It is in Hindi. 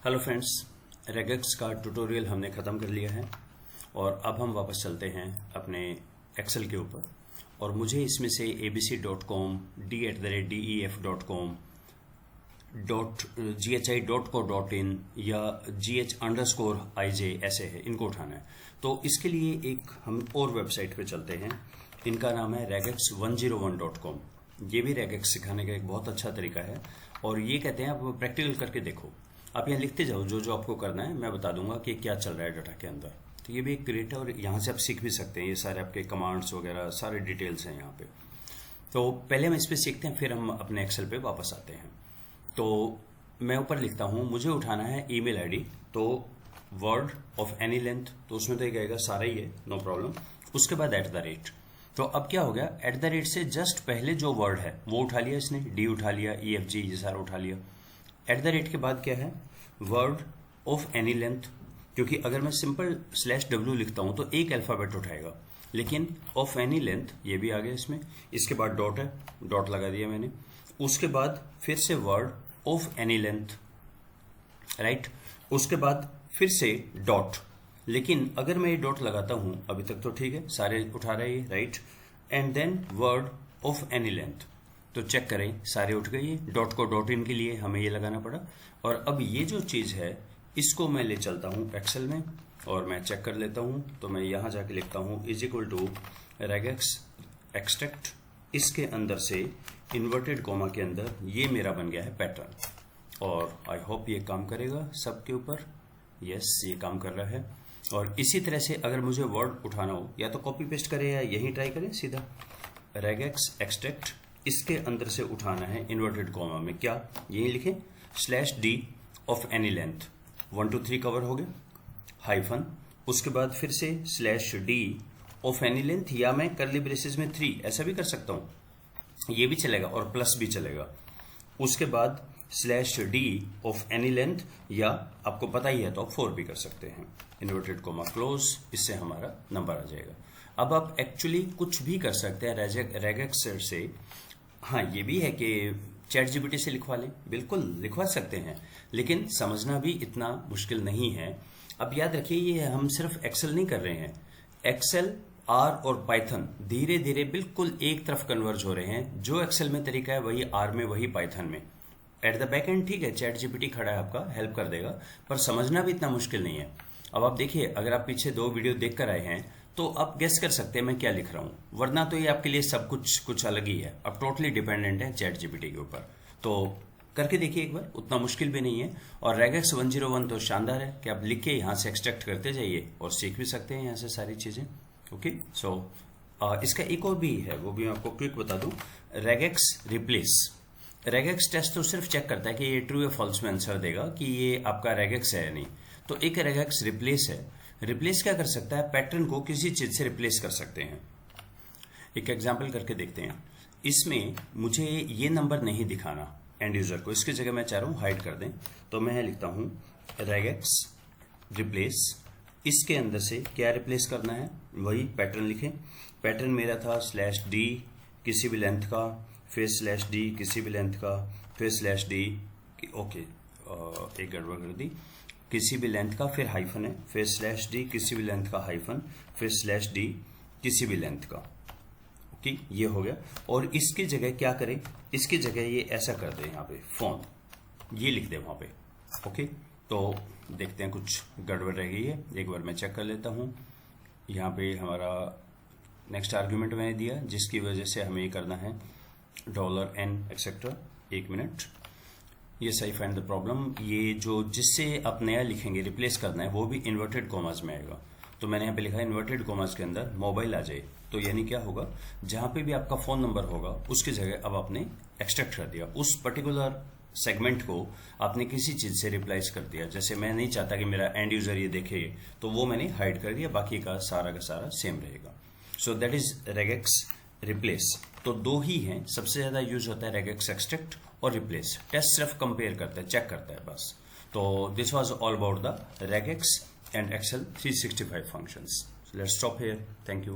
हेलो फ्रेंड्स, रेगेक्स का ट्यूटोरियल हमने ख़त्म कर लिया है और अब हम वापस चलते हैं अपने एक्सेल के ऊपर। और मुझे इसमें से abc.com, d@def.com, .ghi.co.in या gh_ij ऐसे है, इनको उठाना है। तो इसके लिए एक हम और वेबसाइट पे चलते हैं। इनका नाम है regex101.com। ये भी रेगेक्स सिखाने का एक बहुत अच्छा तरीका है और ये कहते हैं आप प्रैक्टिकल करके देखो। आप यहाँ लिखते जाओ जो जो आपको करना है, मैं बता दूंगा कि क्या चल रहा है डाटा के अंदर। तो ये भी एक क्रिएट है और यहाँ से आप सीख भी सकते हैं। ये सारे आपके कमांड्स वगैरह सारे डिटेल्स हैं यहाँ पे। तो पहले हम इस पर सीखते हैं, फिर हम अपने एक्सेल पे वापस आते हैं। तो मैं ऊपर लिखता हूँ, मुझे उठाना है ईमेल आईडी। तो वर्ड ऑफ एनी लेंथ, तो उसमें तो ये कहेगा सारा ही है, नो प्रॉब्लम। उसके बाद @। तो अब क्या हो गया, @ से जस्ट पहले जो वर्ड है वो उठा लिया इसने, डी उठा लिया, EFG ये सारा उठा लिया। @ के बाद क्या है, वर्ड ऑफ एनी लेंथ। क्योंकि अगर मैं सिंपल /W लिखता हूं तो एक अल्फाबेट उठाएगा, लेकिन ऑफ एनी लेंथ ये भी आ गया इसमें। इसके बाद डॉट है, डॉट लगा दिया मैंने। उसके बाद फिर से word of any length, right. उसके बाद फिर से डॉट, लेकिन अगर मैं ये डॉट लगाता हूं, अभी तक तो ठीक है, सारे उठा रहे हैं, right. And then word of any length, तो चेक करें सारे उठ गए। डॉट को .in के लिए हमें ये लगाना पड़ा। और अब ये जो चीज है इसको मैं ले चलता हूं एक्सेल में और मैं चेक कर लेता हूं। तो मैं यहां जाके लिखता हूं = regex extract। इसके अंदर से इन्वर्टेड कोमा के अंदर ये मेरा बन गया है पैटर्न। और आई होप ये काम करेगा सबके ऊपर। यस, ये काम कर रहा है। और इसी तरह से अगर मुझे वर्ड उठाना हो, या तो कॉपी पेस्ट करें या यही ट्राई करें सीधा। regex extract, इसके अंदर से उठाना है इन्वर्टेड कॉमा में, क्या यही लिखें /d of any length. 1 2 3 cover हो गया, हाइफन। उसके बाद फिर से /d ऑफ एनी लेंथ, या मैं कर्ली ब्रेसेस में 3 ऐसा भी कर सकता हूं, ये भी चलेगा और प्लस भी चलेगा। उसके बाद /d ऑफ एनी लेंथ, या आपको पता ही है तो आप 4 भी कर सकते हैं। इन्वर्टेड कॉमा क्लोज, इससे हमारा नंबर आ जाएगा। अब आप एक्चुअली कुछ भी कर सकते हैं रेगेक्स से। हाँ, ये भी है कि ChatGPT से लिखवा लें, बिल्कुल लिखवा सकते हैं, लेकिन समझना भी इतना मुश्किल नहीं है। अब याद रखिए, ये हम सिर्फ एक्सेल नहीं कर रहे हैं। एक्सेल, R और पाइथन धीरे धीरे बिल्कुल एक तरफ कन्वर्ज हो रहे हैं। जो एक्सेल में तरीका है वही R में, वही पाइथन में। एट द बैक एंड ठीक है, ChatGPT खड़ा है आपका, हेल्प कर देगा, पर समझना भी इतना मुश्किल नहीं है। अब आप देखिए, अगर आप पीछे 2 वीडियो देख कर आए हैं तो आप गेस कर सकते हैं मैं क्या लिख रहा हूं, वरना तो ये आपके लिए सब कुछ अलग ही है। अब टोटली डिपेंडेंट है ChatGPT के ऊपर। तो करके देखिए एक बार, उतना मुश्किल भी नहीं है। और रेगेक्स 101 तो शानदार है कि आप लिख के यहाँ से एक्सट्रैक्ट करते जाइए और सीख भी सकते हैं यहाँ से सारी चीजें। ओके, सो इसका एक और भी है, वो भी मैं आपको क्विक बता दूं। Regex replace. रेगेक्स टेस्ट तो सिर्फ चेक करता है कि ये ट्रू या फॉल्स में आंसर देगा कि ये आपका रेगेक्स है या नहीं। तो एक रेगेक्स रिप्लेस है। रिप्लेस क्या कर सकता है, पैटर्न को किसी चीज से रिप्लेस कर सकते हैं। एक एग्जांपल करके देखते हैं। इसमें मुझे ये नंबर नहीं दिखाना एंड यूजर को, इसकी जगह मैं चाह रहा हूं हाइड कर दें। तो मैं लिखता हूं रेगेक्स रिप्लेस। इसके अंदर से क्या रिप्लेस करना है, वही पैटर्न लिखें। पैटर्न मेरा था /d किसी भी लेंथ का, फिर /d किसी भी लेंथ का, फिर /d, ओके, एक गड़बड़ कर दी, किसी भी लेंथ का, फिर हाइफन है, फिर /d किसी भी लेंथ का हाइफन, फिर /d किसी भी लेंथ का। ओके, ये हो गया। और इसकी जगह क्या करें, इसकी जगह ये ऐसा कर दे, यहाँ पे फोन ये लिख दे वहां पे। ओके, तो देखते हैं कुछ गड़बड़ रह गई है, एक बार मैं चेक कर लेता हूं। यहाँ पे हमारा नेक्स्ट आर्ग्यूमेंट मैंने दिया, जिसकी वजह से हमें ये करना है $n एक्सेट्रा। 1 मिनट, ये सही फाइंड द प्रॉब्लम। ये जो जिससे आप नया लिखेंगे रिप्लेस करना है, वो भी इन्वर्टेड कॉमास में आएगा। तो मैंने यहाँ पे लिखा है इन्वर्टेड कॉमास के अंदर मोबाइल आ जाए। तो यानी क्या होगा, जहां पे भी आपका फोन नंबर होगा उसकी जगह अब आपने एक्सट्रैक्ट कर दिया, उस पर्टिकुलर सेगमेंट को आपने किसी चीज से रिप्लेस कर दिया। जैसे मैं नहीं चाहता कि मेरा एंड यूजर ये देखे, तो वो मैंने हाइड कर दिया, बाकी का सारा सेम रहेगा। So that is regex replace. तो 2 ही हैं, सबसे ज्यादा यूज होता है रेगेक्स एक्सट्रैक्ट और रिप्लेस। टेस्ट सिर्फ कंपेयर करता है, चेक करता है बस। तो this was all about the regex and Excel 365 functions. So let's stop here. Thank you.